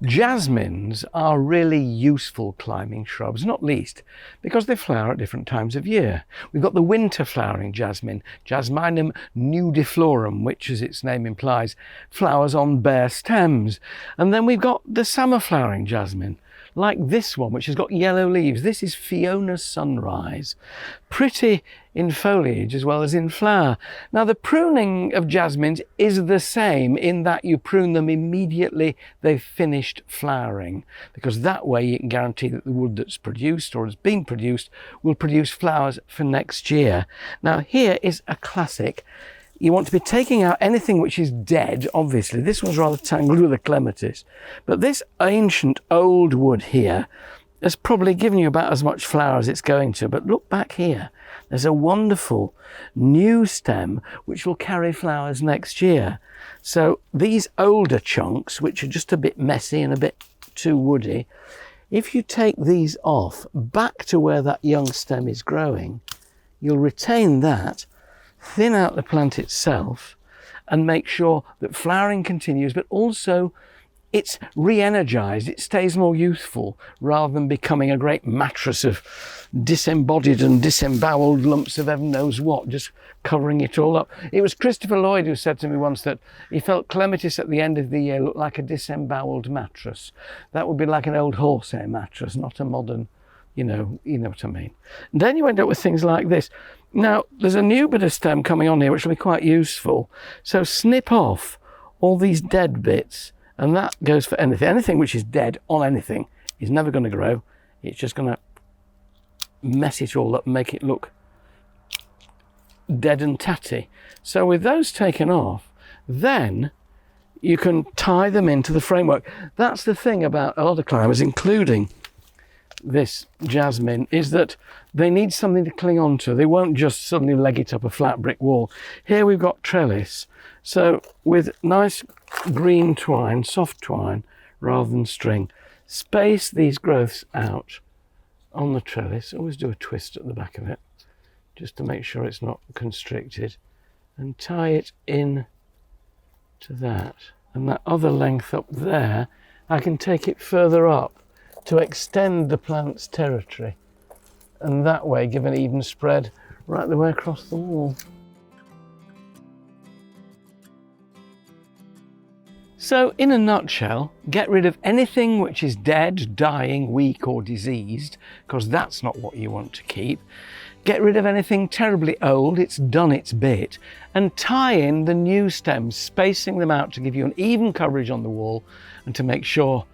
Jasmines are really useful climbing shrubs, not least because they flower at different times of year. We've got the winter flowering jasmine, Jasminum nudiflorum, which, as its name implies, flowers on bare stems. And then we've got the summer flowering jasmine, like this one, which has got yellow leaves. This is Fiona Sunrise. Pretty in foliage as well as in flower. Now, the pruning of jasmines is the same in that you prune them immediately they've finished flowering, because that way you can guarantee that the wood that's produced or has been produced will produce flowers for next year. Now, here is a classic. You want to be taking out anything which is dead, obviously. This one's rather tangled with a clematis, but this ancient old wood here has probably given you about as much flower as it's going to. But look back here. There's a wonderful new stem which will carry flowers next year. So these older chunks, which are just a bit messy and a bit too woody, if you take these off back to where that young stem is growing, you'll retain that, thin out the plant itself, and make sure that flowering continues, but also it's re-energized, it stays more youthful, rather than becoming a great mattress of disembodied and disemboweled lumps of heaven knows what, just covering it all up. It was Christopher Lloyd who said to me once that he felt clematis at the end of the year looked like a disemboweled mattress. That would be like an old horsehair mattress, not a modern, you know what I mean. And then you end up with things like this. Now, there's a new bit of stem coming on here which will be quite useful. So snip off all these dead bits, and that goes for anything. Anything which is dead on anything is never going to grow. It's just going to mess it all up and make it look dead and tatty. So with those taken off, then you can tie them into the framework. That's the thing about a lot of climbers, including this jasmine, is that they need something to cling on to. They won't just suddenly leg it up a flat brick wall. Here we've got trellis. So with nice green twine, soft twine rather than string, space these growths out on the trellis. Always do a twist at the back of it just to make sure it's not constricted, and tie it in to that. And that other length up there, I can take it further up to extend the plant's territory, and that way give an even spread right the way across the wall. So in a nutshell, get rid of anything which is dead, dying, weak or diseased, because that's not what you want to keep. Get rid of anything terribly old, it's done its bit, and tie in the new stems, spacing them out to give you an even coverage on the wall and to make sure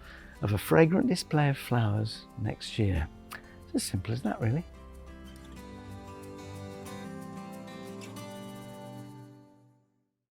of a fragrant display of flowers next year. It's as simple as that, really.